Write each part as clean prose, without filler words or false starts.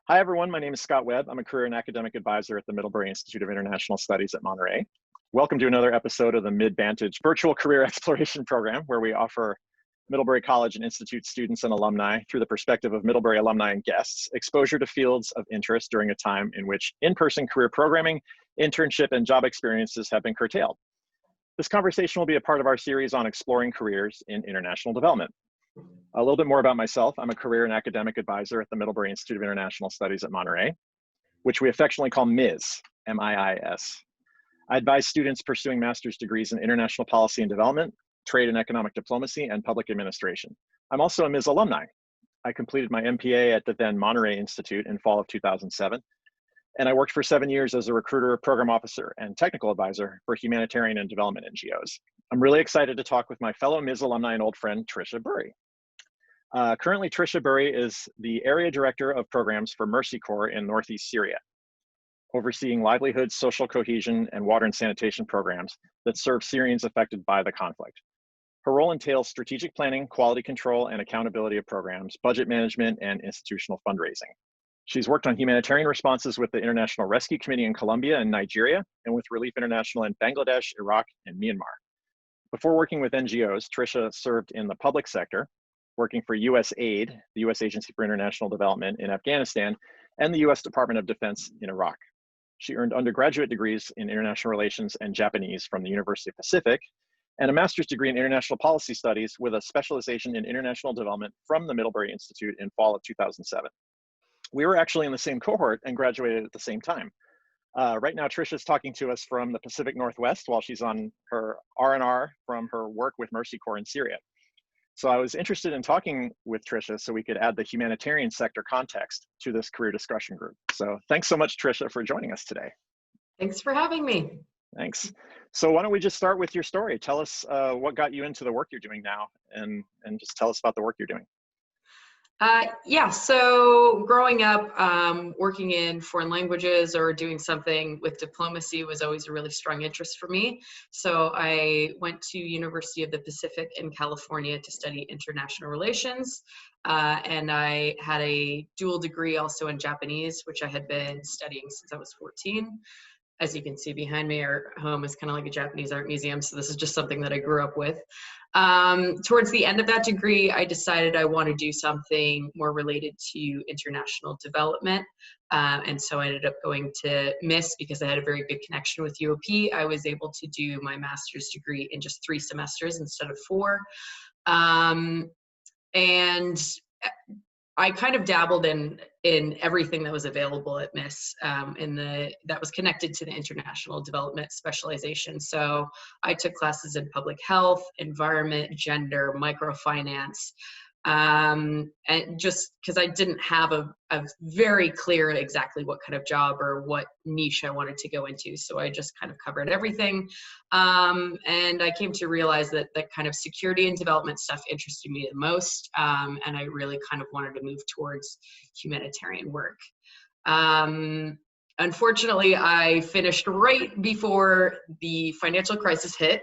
Hi, everyone. My name is Scott Webb. I'm a career and academic advisor at the Middlebury Institute of International Studies at Monterey. Welcome to another episode of the MIDDVantage Virtual Career Exploration Program, where we offer Middlebury College and Institute students and alumni, through the perspective of Middlebury alumni and guests, exposure to fields of interest during a time in which in-person career programming, internship, and job experiences have been curtailed. This conversation will be a part of our series on exploring careers in international development. A little bit more about myself. I'm a career and academic advisor at the Middlebury Institute of International Studies at Monterey, which we affectionately call MIIS, M-I-I-S. I advise students pursuing master's degrees in international policy and development, trade and economic diplomacy, and public administration. I'm also a MIIS alumni. I completed my MPA at the then Monterey Institute in fall of 2007, and I worked for 7 years as a recruiter, program officer, and technical advisor for humanitarian and development NGOs. I'm really excited to talk with my fellow MIIS alumni and old friend, Trisha Bury. Currently, Trisha Bury is the Area Director of Programs for Mercy Corps in Northeast Syria, overseeing livelihood, social cohesion, and water and sanitation programs that serve Syrians affected by the conflict. Her role entails strategic planning, quality control, and accountability of programs, budget management, and institutional fundraising. She's worked on humanitarian responses with the International Rescue Committee in Colombia and Nigeria, and with Relief International in Bangladesh, Iraq, and Myanmar. Before working with NGOs, Trisha served in the public sector, working for USAID, the U.S. Agency for International Development in Afghanistan, and the U.S. Department of Defense in Iraq. She earned undergraduate degrees in international relations and Japanese from the University of Pacific, and a master's degree in international policy studies with a specialization in international development from the Middlebury Institute in fall of 2007. We were actually in the same cohort and graduated at the same time. Right now, Trisha's talking to us from the Pacific Northwest while she's on her R&R from her work with Mercy Corps in Syria. So I was interested in talking with Trisha so we could add the humanitarian sector context to this career discussion group. So thanks so much, Trisha, for joining us today. Thanks for having me. Thanks. So why don't we just start with your story? Tell us what got you into the work you're doing now, and just tell us about the work you're doing. Yeah, so growing up, working in foreign languages or doing something with diplomacy was always a really strong interest for me. So I went to University of the Pacific in California to study international relations. And I had a dual degree also in Japanese, which I had been studying since I was 14. As you can see behind me, our home is kind of like a Japanese art museum. So this is just something that I grew up with. Towards the end of that degree, I decided I want to do something more related to international development. And so I ended up going to MIIS because I had a very good connection with UOP. I was able to do my master's degree in just 3 semesters instead of 4. And I kind of dabbled in everything that was available at MIIS that was connected to the international development specialization. So I took classes in public health, environment, gender, microfinance, and just because I didn't have a very clear exactly what kind of job or what niche I wanted to go into. So I just kind of covered everything. And I came to realize that that kind of security and development stuff interested me the most. And I really kind of wanted to move towards humanitarian work. Unfortunately, I finished right before the financial crisis hit.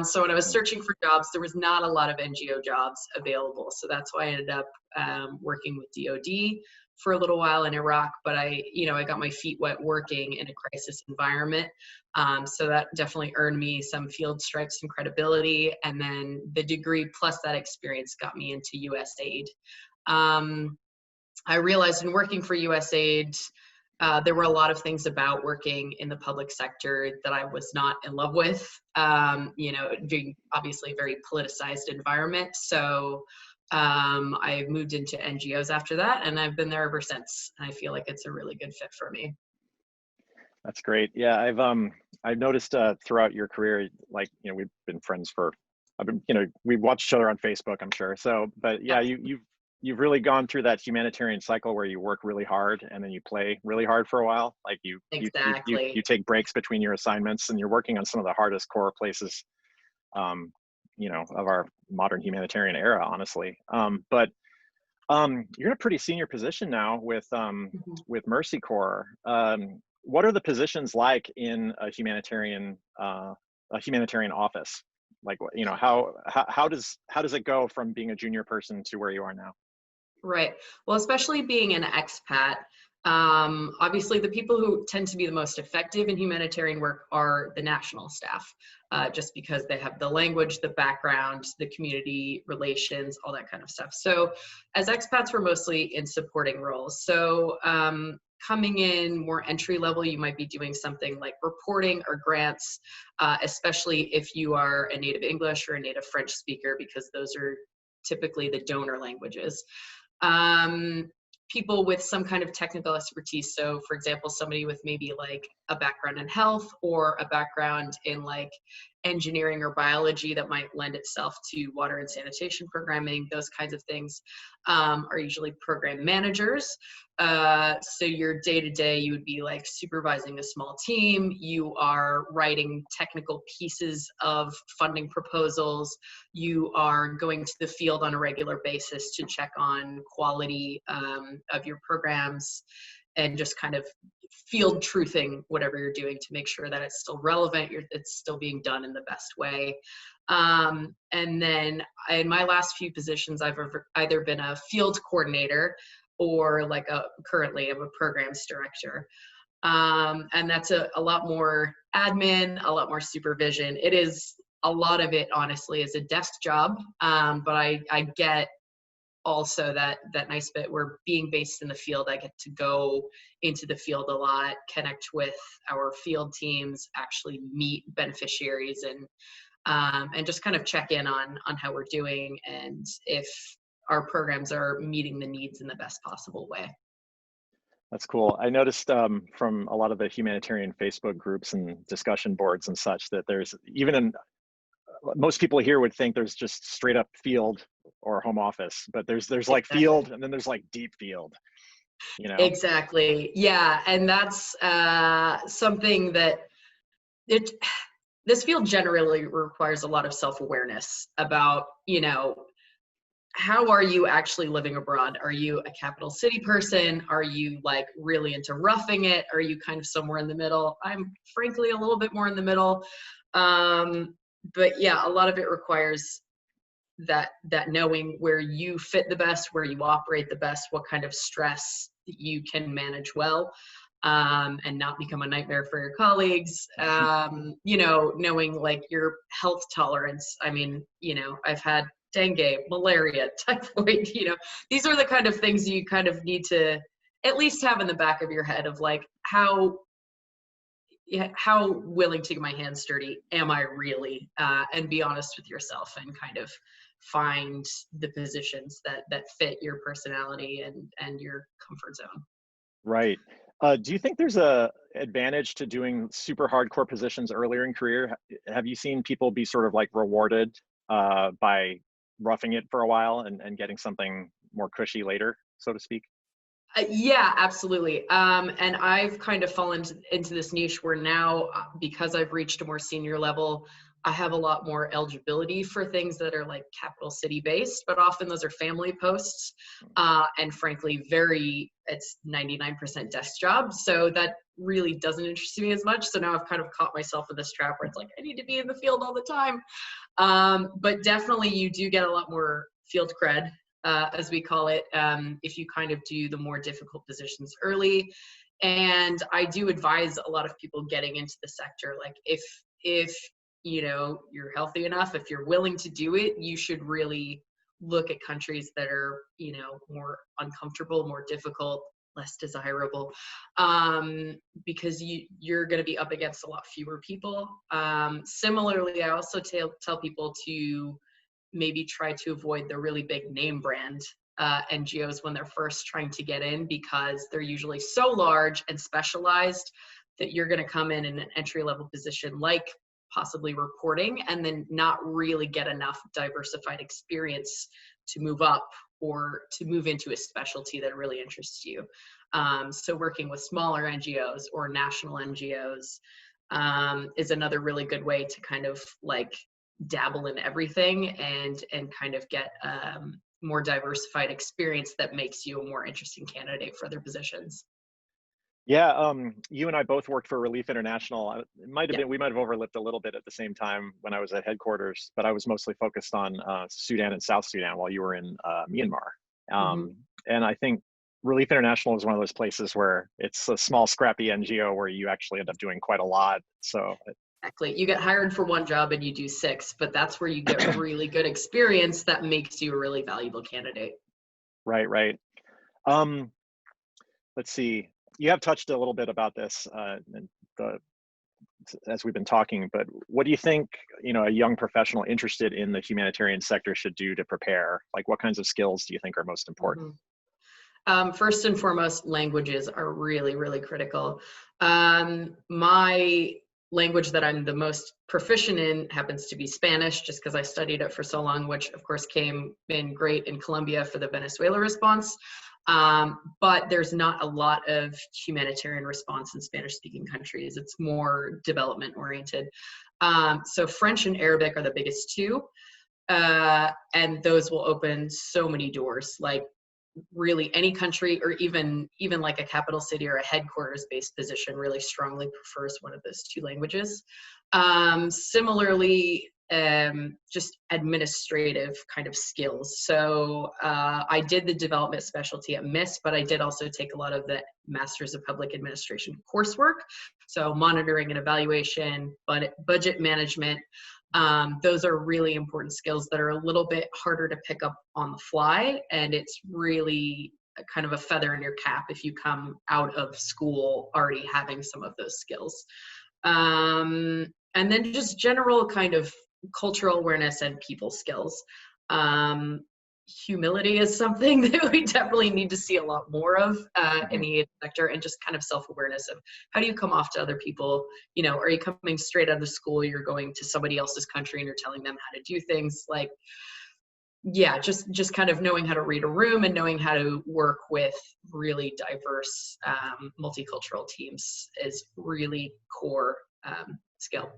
So when I was searching for jobs, there was not a lot of NGO jobs available. So that's why I ended up working with DOD for a little while in Iraq. But I got my feet wet working in a crisis environment. So that definitely earned me some field stripes and credibility. And then the degree plus that experience got me into USAID. I realized in working for USAID, there were a lot of things about working in the public sector that I was not in love with, being obviously a very politicized environment. So I moved into NGOs after that, and I've been there ever since. I feel like it's a really good fit for me. That's great. Yeah, I've noticed throughout your career, we've been friends we've watched each other on Facebook, I'm sure. So, but yeah, you've really gone through that humanitarian cycle where you work really hard and then you play really hard for a while. Like you take breaks between your assignments, and you're working on some of the hardest core places, of our modern humanitarian era, honestly. But you're in a pretty senior position now with Mercy Corps. What are the positions like in a humanitarian office? Like, how does it go from being a junior person to where you are now? Right. Well, especially being an expat, Obviously, the people who tend to be the most effective in humanitarian work are the national staff, just because they have the language, the background, the community relations, all that kind of stuff. So as expats, we're mostly in supporting roles. So coming in more entry level, you might be doing something like reporting or grants, especially if you are a native English or a native French speaker, because those are typically the donor languages. People with some kind of technical expertise. So for example, somebody with maybe like a background in health or a background in like engineering or biology that might lend itself to water and sanitation programming, those kinds of things are usually program managers. So your day-to-day, you would be like supervising a small team, you are writing technical pieces of funding proposals, you are going to the field on a regular basis to check on quality of your programs, and just kind of field truthing whatever you're doing to make sure that it's still relevant, it's still being done in the best way. And then in my last few positions, I've either been a field coordinator or like currently I'm a programs director. And that's a lot more admin, a lot more supervision. It is, a lot of it honestly is a desk job, but I get also that nice bit where being based in the field, I get to go into the field a lot, connect with our field teams, actually meet beneficiaries, and just kind of check in on how we're doing and if our programs are meeting the needs in the best possible way. That's cool. I noticed from a lot of the humanitarian Facebook groups and discussion boards and such that there's most people here would think there's just straight up field or home office, but there's like field and then there's like deep field, you know? Exactly. Yeah. And that's something that this field generally requires a lot of self-awareness about, you know, how are you actually living abroad? Are you a capital city person? Are you like really into roughing it? Are you kind of somewhere in the middle? I'm frankly a little bit more in the middle. But yeah, a lot of it requires that knowing where you fit the best, where you operate the best, what kind of stress you can manage well, and not become a nightmare for your colleagues. You know, knowing like your health tolerance. I mean, you know, I've had dengue, malaria, typhoid, you know, these are the kind of things you kind of need to at least have in the back of your head of like, how willing to get my hands dirty am I really, and be honest with yourself and kind of find the positions that fit your personality and your comfort zone. Right. Do you think there's a advantage to doing super hardcore positions earlier in career? Have you seen people be sort of like rewarded by roughing it for a while and getting something more cushy later, so to speak? Yeah, absolutely. And I've kind of fallen into this niche where now, because I've reached a more senior level, I have a lot more eligibility for things that are like capital city based, but often those are family posts. And frankly, it's 99% desk jobs. So that really doesn't interest me as much. So now I've kind of caught myself in this trap where it's like, I need to be in the field all the time. But definitely you do get a lot more field cred, as we call it, if you kind of do the more difficult positions early. And I do advise a lot of people getting into the sector, like if you know, you're healthy enough, if you're willing to do it, you should really look at countries that are, you know, more uncomfortable, more difficult, less desirable, because you're going to be up against a lot fewer people. Similarly, I also tell people to maybe try to avoid the really big name brand NGOs when they're first trying to get in, because they're usually so large and specialized that you're going to come in an entry level position like possibly reporting and then not really get enough diversified experience to move up or to move into a specialty that really interests you. So working with smaller NGOs or national NGOs is another really good way to kind of like dabble in everything and kind of get more diversified experience that makes you a more interesting candidate for other positions. Yeah, you and I both worked for Relief International. It might have Yeah. been, we might have overlapped a little bit at the same time when I was at headquarters, but I was mostly focused on Sudan and South Sudan while you were in Myanmar. Mm-hmm. And I think Relief International is one of those places where it's a small, scrappy NGO where you actually end up doing quite a lot. So exactly, you get hired for one job and you do 6, but that's where you get really good experience that makes you a really valuable candidate. right, right. Let's see. You have touched a little bit about this as we've been talking, but what do you think, a young professional interested in the humanitarian sector should do to prepare? Like, what kinds of skills do you think are most important? First and foremost, languages are really, really critical. My language that I'm the most proficient in happens to be Spanish, just because I studied it for so long, which of course came in great in Colombia for the Venezuela response. But there's not a lot of humanitarian response in Spanish-speaking countries. It's more development-oriented. So French and Arabic are the biggest two, and those will open so many doors. Like really any country, or even like a capital city or a headquarters-based position, really strongly prefers one of those 2 languages. Similarly, just administrative kind of skills. So I did the development specialty at MIIS, but I did also take a lot of the Masters of Public Administration coursework. So monitoring and evaluation, budget management. Those are really important skills that are a little bit harder to pick up on the fly, and it's really kind of a feather in your cap if you come out of school already having some of those skills. And then just general kind of cultural awareness and people skills. Humility is something that we definitely need to see a lot more of in the sector, and just kind of self-awareness of how do you come off to other people. Are you coming straight out of school, you're going to somebody else's country and you're telling them how to do things? Like, yeah, just kind of knowing how to read a room and knowing how to work with really diverse multicultural teams is really core skill.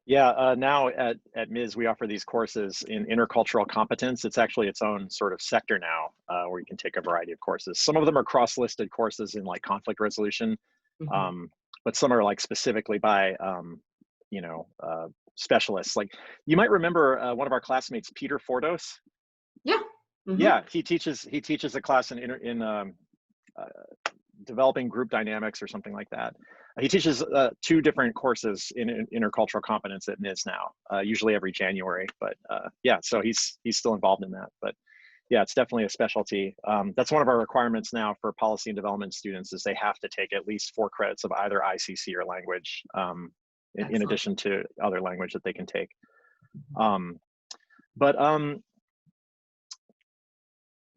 Yeah, now at MIDDVantage, we offer these courses in intercultural competence. It's actually its own sort of sector now, where you can take a variety of courses. Some of them are cross-listed courses in like conflict resolution, but some are like specifically by, specialists. Like you might remember one of our classmates, Peter Fordos. Yeah. Yeah, he teaches a class in developing group dynamics or something like that. He teaches 2 different courses in intercultural competence at MIDDVantage now, usually every January. But yeah, so he's still involved in that. But yeah, it's definitely a specialty. That's one of our requirements now for policy and development students, is they have to take at least 4 credits of either ICC or language, in addition to other language that they can take.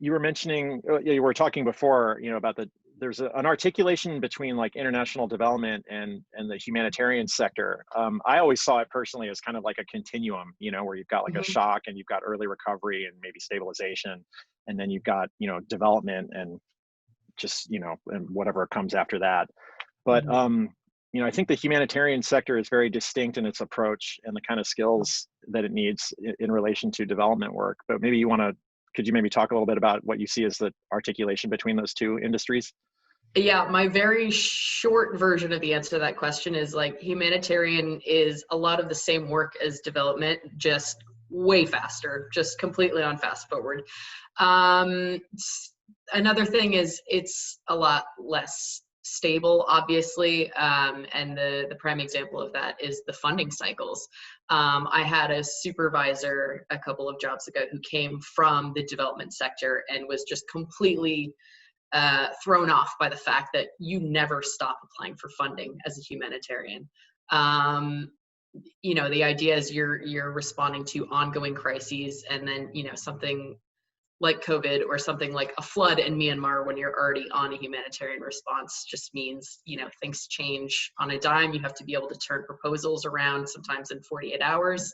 You were mentioning, you were talking before, about there's an articulation between like international development and the humanitarian sector. I always saw it personally as kind of like a continuum, where you've got like a shock and you've got early recovery and maybe stabilization, and then you've got, development and just, and whatever comes after that. But, I think the humanitarian sector is very distinct in its approach and the kind of skills that it needs in relation to development work. But maybe could you maybe talk a little bit about what you see as the articulation between those 2 industries? Yeah, my very short version of the answer to that question is like humanitarian is a lot of the same work as development, just way faster, just completely on fast forward. Another thing is it's a lot less stable, obviously, and the prime example of that is the funding cycles. I had a supervisor a couple of jobs ago who came from the development sector and was just completely thrown off by the fact that you never stop applying for funding as a humanitarian. The idea is you're responding to ongoing crises, and then something like COVID or something like a flood in Myanmar, when you're already on a humanitarian response, just means things change on a dime. You have to be able to turn proposals around sometimes in 48 hours.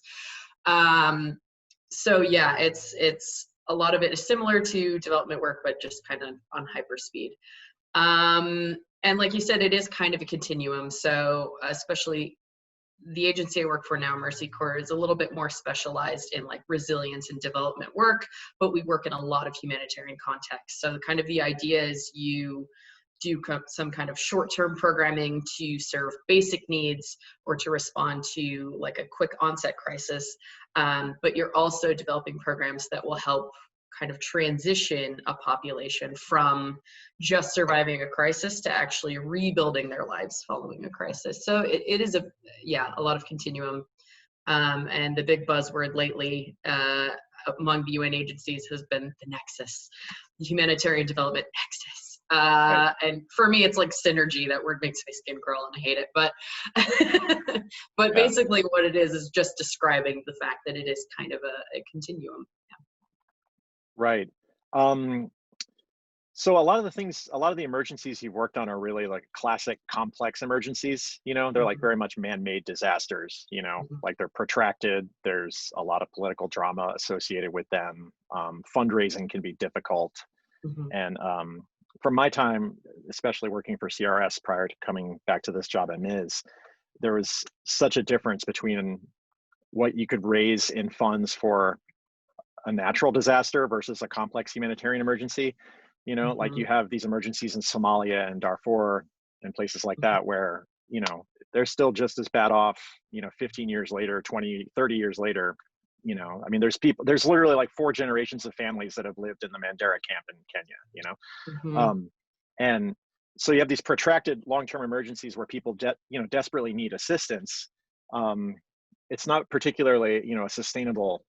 So yeah, it's a lot of it is similar to development work, but just kind of on hyper speed. And like you said, it is kind of a continuum. So especially the agency I work for now, Mercy Corps, is a little bit more specialized in like resilience and development work, but we work in a lot of humanitarian contexts. So kind of the idea is you do some kind of short-term programming to serve basic needs or to respond to like a quick onset crisis, but you're also developing programs that will help kind of transition a population from just surviving a crisis to actually rebuilding their lives following a crisis. So it is a lot of continuum. And the big buzzword lately among the UN agencies has been the nexus, the humanitarian development nexus. Right. And for me, it's like synergy. That word makes my skin crawl and I hate it. But but Yeah. basically what it is just describing the fact that it is kind of a continuum. Right. So a lot of the emergencies you've worked on are really like classic complex emergencies. They're like very much man-made disasters, like they're protracted. There's a lot of political drama associated with them. Fundraising can be difficult. Mm-hmm. And from my time, especially working for CRS prior to coming back to this job at MIIS, there was such a difference between what you could raise in funds for a natural disaster versus a complex humanitarian emergency. Like you have these emergencies in Somalia and Darfur and places like that where, they're still just as bad off, 15 years later, 20, 30 years later. There's literally like 4 generations of families that have lived in the Mandera camp in Kenya, and so you have these protracted long-term emergencies where people desperately need assistance. It's not particularly, a sustainable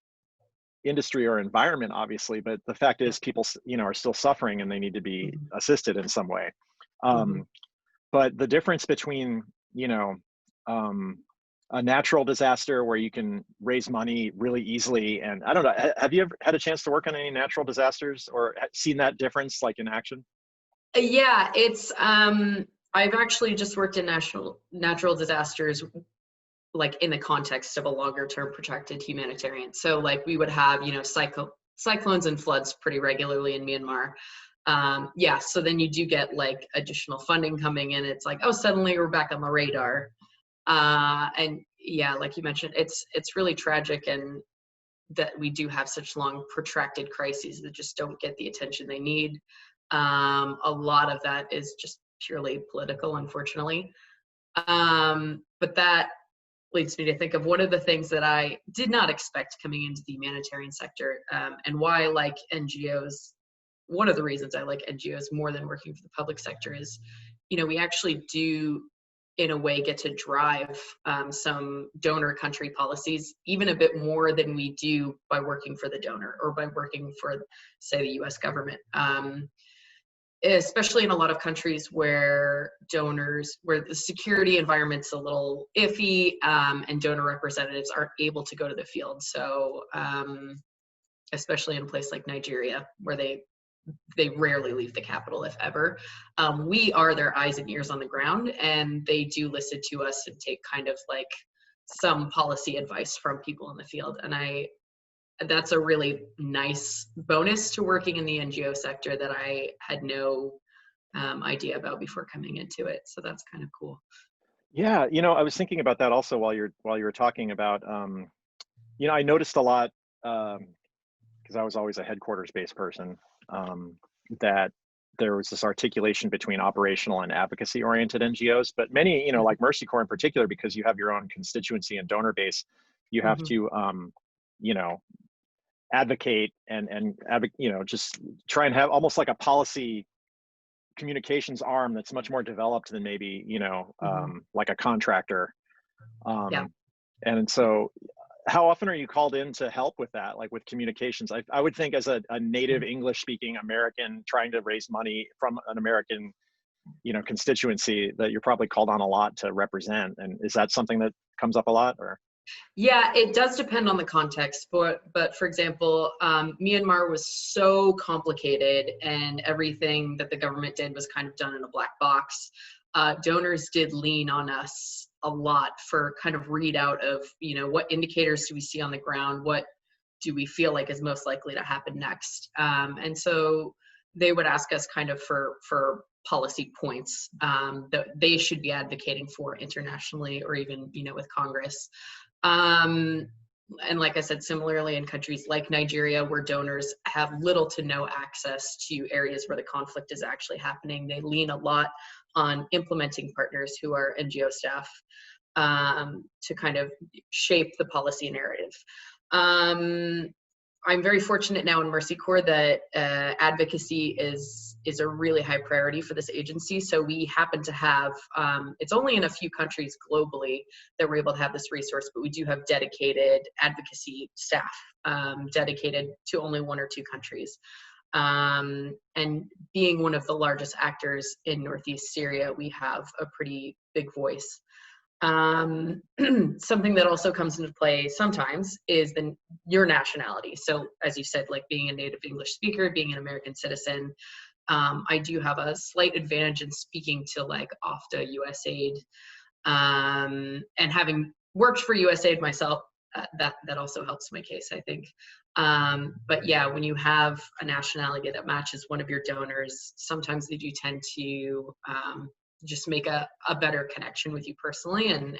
industry or environment, obviously, but the fact is people, are still suffering and they need to be assisted in some way. But the difference between, a natural disaster where you can raise money really easily, and I don't know, have you ever had a chance to work on any natural disasters or seen that difference like in action? Yeah, it's I've actually just worked in natural disasters, like in the context of a longer term protracted humanitarian. So like we would have, cyclones and floods pretty regularly in Myanmar. So then you do get like additional funding coming in. It's like, oh, suddenly we're back on the radar. And yeah, like you mentioned, it's really tragic, and that we do have such long protracted crises that just don't get the attention they need. A lot of that is just purely political, unfortunately. But that leads me to think of one of the things that I did not expect coming into the humanitarian sector, and why I like NGOs. One of the reasons I like NGOs more than working for the public sector is, we actually do, in a way, get to drive some donor country policies even a bit more than we do by working for the donor or by working for, say, the US government. Especially in a lot of countries where the security environment's a little iffy, and donor representatives aren't able to go to the field. So especially in a place like Nigeria, where they rarely leave the capital, if ever. We are their eyes and ears on the ground, and they do listen to us and take kind of like some policy advice from people in the field. And that's a really nice bonus to working in the NGO sector that I had no idea about before coming into it. So that's kind of cool. Yeah, I was thinking about that also while you were talking about, I noticed a lot, because I was always a headquarters-based person, that there was this articulation between operational and advocacy-oriented NGOs, but many, like Mercy Corps in particular, because you have your own constituency and donor base, you have to, advocate and just try and have almost like a policy communications arm that's much more developed than maybe like a contractor. And so how often are you called in to help with that, like with communications? I would think as a native English speaking American trying to raise money from an American constituency, that you're probably called on a lot to represent. And is that something that comes up a lot? Or yeah, it does depend on the context, but for example, Myanmar was so complicated, and everything that the government did was kind of done in a black box. Donors did lean on us a lot for kind of readout of, what indicators do we see on the ground? What do we feel like is most likely to happen next? And so they would ask us kind of for policy points that they should be advocating for internationally, or even, with Congress. And like I said, similarly in countries like Nigeria, where donors have little to no access to areas where the conflict is actually happening, they lean a lot on implementing partners who are NGO staff to kind of shape the policy narrative. I'm very fortunate now in Mercy Corps that advocacy is a really high priority for this agency. So we happen to have, it's only in a few countries globally that we're able to have this resource, but we do have dedicated advocacy staff dedicated to only 1 or 2 countries. And being one of the largest actors in Northeast Syria, we have a pretty big voice. Something that also comes into play sometimes is your nationality. So as you said, like being a native English speaker, being an American citizen, I do have a slight advantage in speaking to like OFTA, USAID, and having worked for USAID myself, that also helps my case, I think. But yeah, when you have a nationality that matches one of your donors, sometimes they do tend to just make a better connection with you personally and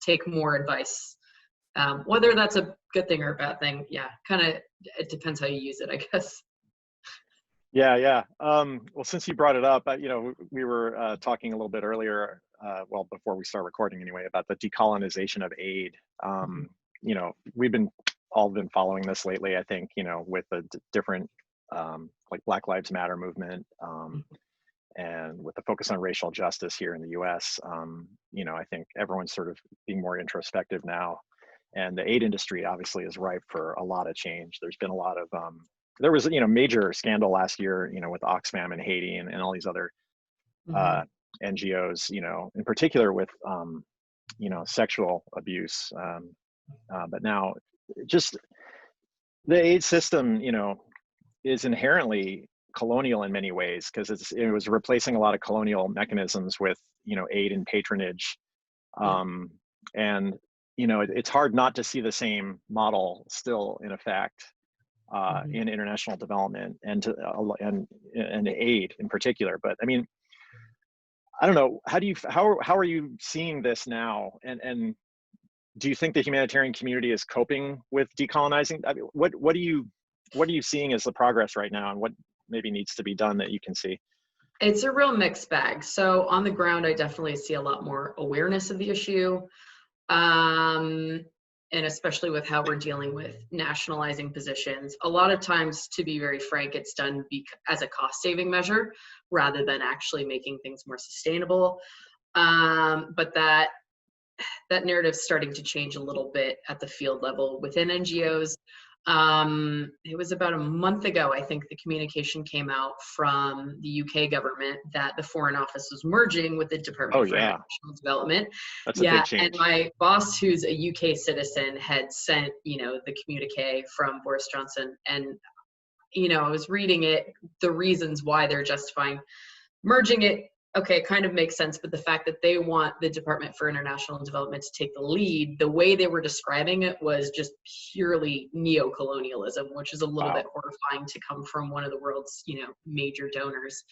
take more advice. Whether that's a good thing or a bad thing, yeah, kind of, it depends how you use it, I guess. Yeah. Well, since you brought it up, we were talking a little bit earlier, well, before we start recording anyway, about the decolonization of aid. We've all been following this lately, I think, with the different, like Black Lives Matter movement, and with the focus on racial justice here in the US, I think everyone's sort of being more introspective now. And the aid industry obviously is ripe for a lot of change. There's been a lot of, there was, major scandal last year, with Oxfam in Haiti and all these other NGOs, in particular with, sexual abuse. But now just the aid system, is inherently colonial in many ways, because it was replacing a lot of colonial mechanisms with, aid and patronage. And, it's hard not to see the same model still in effect in international development and aid in particular. But I mean, I don't know, how are you seeing this now? And do you think the humanitarian community is coping with decolonizing? I mean, what are you seeing as the progress right now, and what maybe needs to be done that you can see? It's a real mixed bag. So on the ground, I definitely see a lot more awareness of the issue. And especially with how we're dealing with nationalizing positions. A lot of times, to be very frank, it's done as a cost-saving measure rather than actually making things more sustainable. But that narrative's starting to change a little bit at the field level within NGOs. It was about a month ago, I think, the communication came out from the UK government that the Foreign Office was merging with the Department for International Development. That's a big change. And my boss, who's a UK citizen, had sent, the communique from Boris Johnson, and, I was reading it, the reasons why they're justifying merging it. Okay, kind of makes sense, but the fact that they want the Department for International Development to take the lead, the way they were describing it was just purely neo-colonialism, which is a little bit horrifying to come from one of the world's, major donors.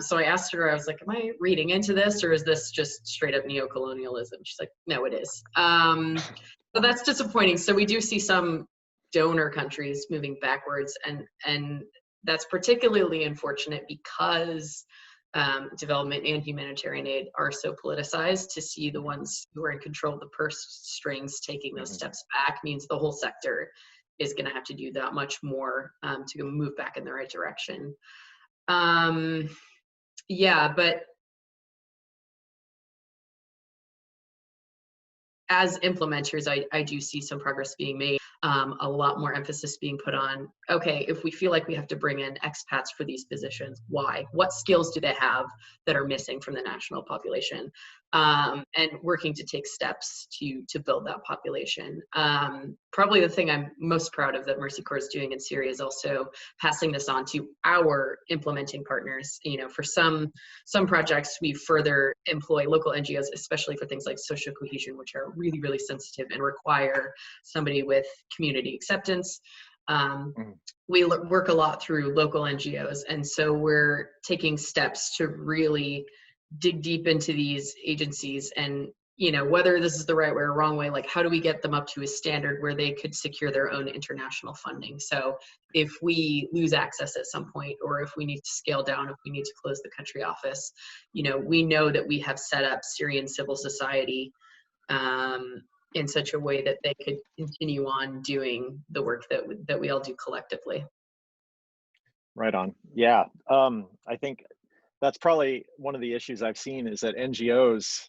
So I asked her, I was like, am I reading into this, or is this just straight up neo-colonialism? She's like, no, it is. So that's disappointing. So we do see some donor countries moving backwards, and that's particularly unfortunate because development and humanitarian aid are so politicized. To see the ones who are in control of the purse strings taking those steps back means the whole sector is going to have to do that much more to move back in the right direction. Yeah, but as implementers, I do see some progress being made. A lot more emphasis being put on, okay, if we feel like we have to bring in expats for these positions, why? What skills do they have that are missing from the national population? And working to take steps to build that population. Probably the thing I'm most proud of that Mercy Corps is doing in Syria is also passing this on to our implementing partners. For some projects, we further employ local NGOs, especially for things like social cohesion, which are really, really sensitive and require somebody with community acceptance. We work a lot through local NGOs, and so we're taking steps to really dig deep into these agencies, and whether this is the right way or wrong way, like how do we get them up to a standard where they could secure their own international funding? So if we lose access at some point, or if we need to scale down, if we need to close the country office, we know that we have set up Syrian civil society in such a way that they could continue on doing the work that we all do collectively. Right on. Yeah. I think that's probably one of the issues I've seen is that NGOs,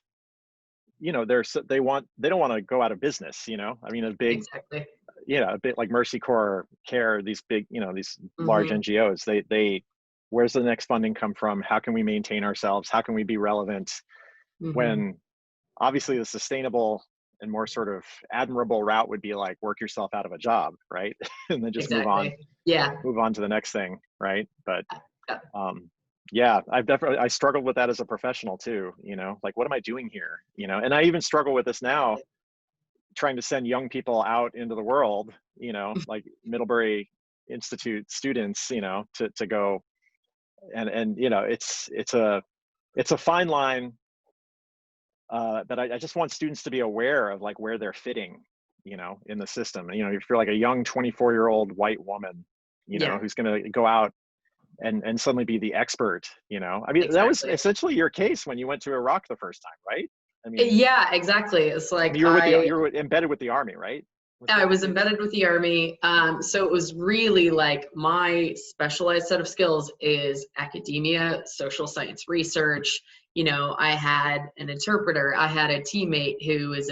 you know, they don't want to go out of business, you know. I mean, a Exactly. bit like Mercy Corps, Care, these big, you know, these large Mm-hmm. NGOs, they where's the next funding come from? How can we maintain ourselves? How can we be relevant? Mm-hmm. When obviously the sustainable and more sort of admirable route would be like work yourself out of a job, right? And then just Exactly. Yeah. move on to the next thing, right? But Yeah. yeah, I struggled with that as a professional too, you know, like what am I doing here, you know? And I even struggle with this now, trying to send young people out into the world, you know, like Middlebury Institute students, you know, to go and you know, it's a fine line that I just want students to be aware of, like where they're fitting, you know, in the system. You know, if you're like a young 24-year-old white woman, you know, Yeah. who's going to go out and suddenly be the expert, you know. I mean, that was Exactly. essentially your case when you went to Iraq the first time, right? I mean, Yeah, exactly. It's like you were embedded with the army, right? I was embedded with the Army. So it was really like my specialized set of skills is academia, social science research. You know, I had an interpreter. I had a teammate who is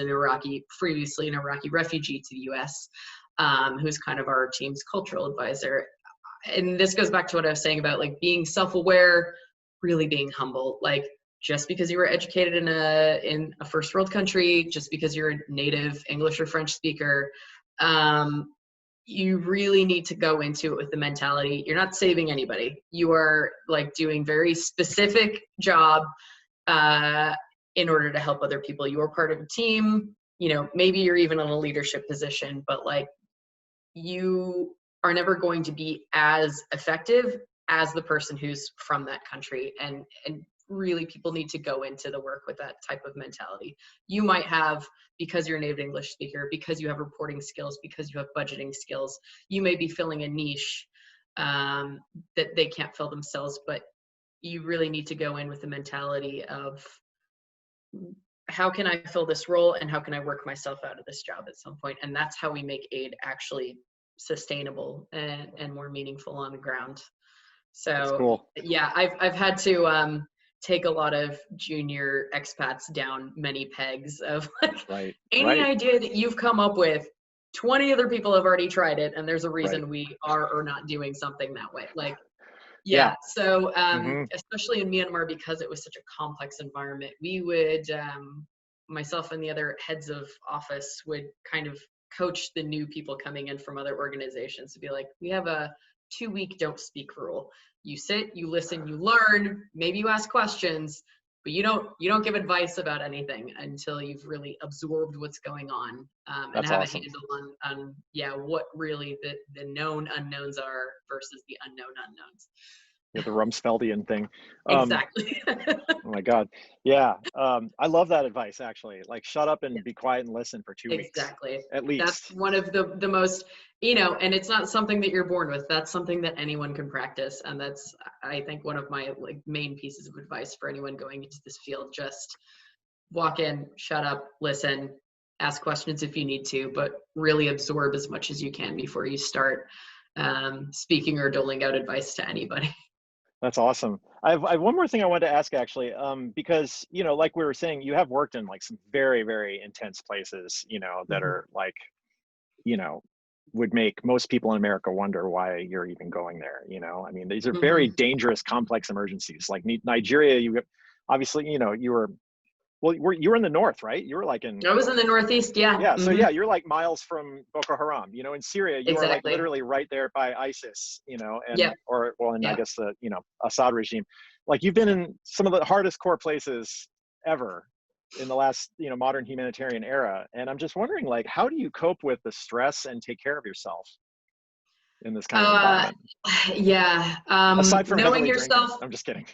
previously an Iraqi refugee to the US, who's kind of our team's cultural advisor. And this goes back to what I was saying about like being self-aware, really being humble. Like just because you were educated in a first world country, just because you're a native English or French speaker, you really need to go into it with the mentality you're not saving anybody. You are like doing very specific job in order to help other people. You are part of a team. You know, maybe you're even in a leadership position, but like you are never going to be as effective as the person who's from that country. And really people need to go into the work with that type of mentality. You might have, because you're a native English speaker, because you have reporting skills, because you have budgeting skills, you may be filling a niche that they can't fill themselves, but you really need to go in with the mentality of how can I fill this role and how can I work myself out of this job at some point? And that's how we make aid actually sustainable and more meaningful on the ground. So cool. yeah, I've had to take a lot of junior expats down many pegs of like any idea that you've come up with, 20 other people have already tried it and there's a reason we are or not doing something that way. Like yeah. So especially in Myanmar, because it was such a complex environment, we would myself and the other heads of office would kind of coach the new people coming in from other organizations to be like, we have a 2-week don't speak rule. You sit, you listen, you learn, maybe you ask questions, but you don't give advice about anything until you've really absorbed what's going on and have a handle on what really the known unknowns are versus the unknown unknowns. Yeah, the Rumsfeldian thing. Exactly. Oh my God. Yeah. I love that advice actually. Like shut up and be quiet and listen for 2 weeks. Exactly. At least. That's one of the most, you know, and it's not something that you're born with. That's something that anyone can practice. And that's, I think, one of my like main pieces of advice for anyone going into this field. Just walk in, shut up, listen, ask questions if you need to, but really absorb as much as you can before you start speaking or doling out advice to anybody. That's awesome. I have one more thing I wanted to ask actually, because, you know, like we were saying, you have worked in like some very, very intense places, you know, that are like, you know, would make most people in America wonder why you're even going there. You know, I mean, these are very dangerous, complex emergencies. Like Nigeria, you obviously, you know, you were in the north, right? You were like I was in the Northeast, yeah. Yeah, so yeah, you're like miles from Boko Haram. You know, in Syria, you are like literally right there by ISIS. You know, and I guess the Assad regime. Like you've been in some of the hardest core places ever in the last modern humanitarian era, and I'm just wondering, like, how do you cope with the stress and take care of yourself in this kind of environment? Aside from knowing yourself, I'm just kidding.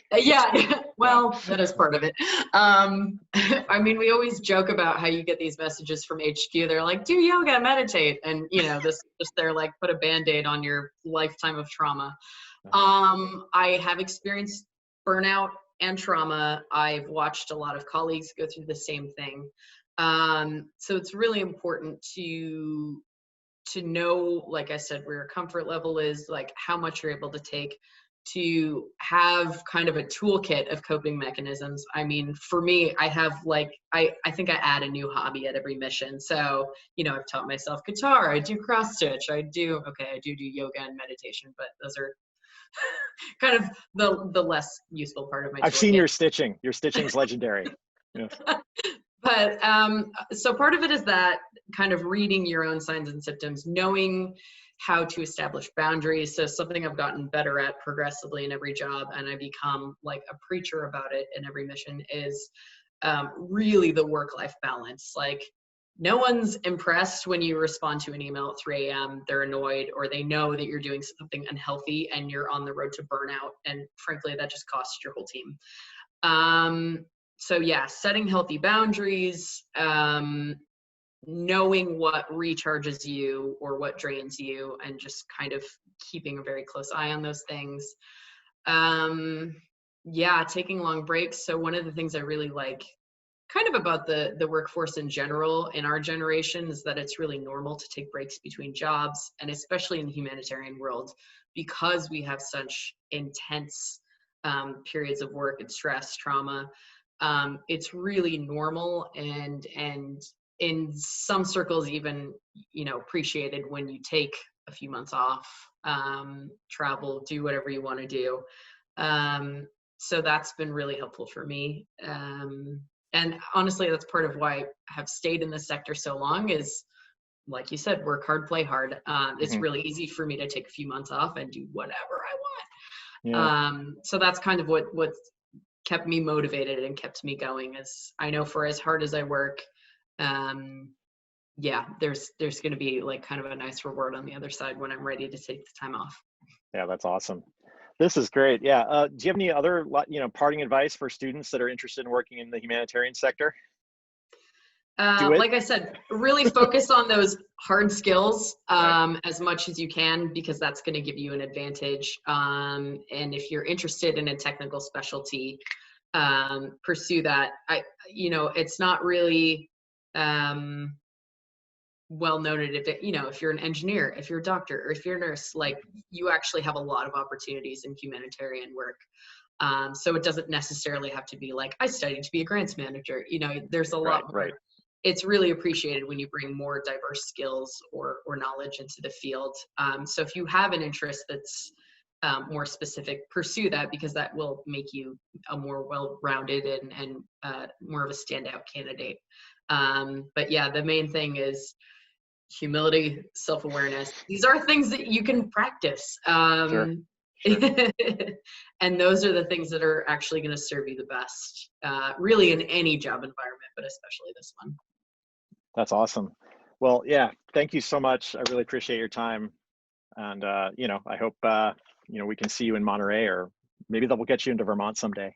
Well, that is part of it. I mean, we always joke about how you get these messages from HQ. They're like, do yoga, meditate, and this just they're like, put a Band-Aid on your lifetime of trauma. I have experienced burnout and trauma. I've watched a lot of colleagues go through the same thing. So it's really important to know, like I said, where your comfort level is, like how much you're able to take, to have kind of a toolkit of coping mechanisms. I mean, for me, I have like, I think I add a new hobby at every mission. So, I've taught myself guitar, I do cross stitch, I do yoga and meditation, but those are kind of the less useful part of my toolkit. I've seen your stitching. Your stitching's legendary. Yes. But so part of it is that kind of reading your own signs and symptoms, knowing how to establish boundaries. So something I've gotten better at progressively in every job, and I become like a preacher about it in every mission, is really the work-life balance. Like, no one's impressed when you respond to an email at 3 a.m. They're annoyed, or they know that you're doing something unhealthy and you're on the road to burnout. And frankly, that just costs your whole team. So yeah, setting healthy boundaries, knowing what recharges you or what drains you, and just kind of keeping a very close eye on those things. Yeah, taking long breaks. So one of the things I really like kind of about the workforce in general in our generation is that it's really normal to take breaks between jobs, and especially in the humanitarian world, because we have such intense periods of work and stress, trauma. It's really normal, and in some circles even, appreciated when you take a few months off, travel, do whatever you want to do. So that's been really helpful for me. And honestly, that's part of why I have stayed in this sector so long, is, like you said, work hard, play hard. It's really easy for me to take a few months off and do whatever I want. Yeah. So that's kind of what's kept me motivated and kept me going. Is I know for as hard as I work, yeah, there's going to be like kind of a nice reward on the other side when I'm ready to take the time off. Yeah, that's awesome. This is great. Yeah. Do you have any other, parting advice for students that are interested in working in the humanitarian sector? Like I said, really focus on those hard skills Right. as much as you can, because that's going to give you an advantage. And if you're interested in a technical specialty, pursue that. It's not really well noted if you're an engineer, if you're a doctor, or if you're a nurse, like, you actually have a lot of opportunities in humanitarian work. So it doesn't necessarily have to be like, I studied to be a grants manager. There's a lot more. Right. It's really appreciated when you bring more diverse skills or knowledge into the field. So if you have an interest that's more specific, pursue that, because that will make you a more well-rounded and more of a standout candidate. But yeah, the main thing is humility, self-awareness. These are things that you can practice. Sure. And those are the things that are actually going to serve you the best, really in any job environment, but especially this one. That's awesome. Well, yeah, thank you so much. I really appreciate your time. And, I hope, we can see you in Monterey, or maybe that will get you into Vermont someday.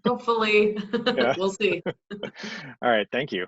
Hopefully. Yeah. We'll see. All right. Thank you.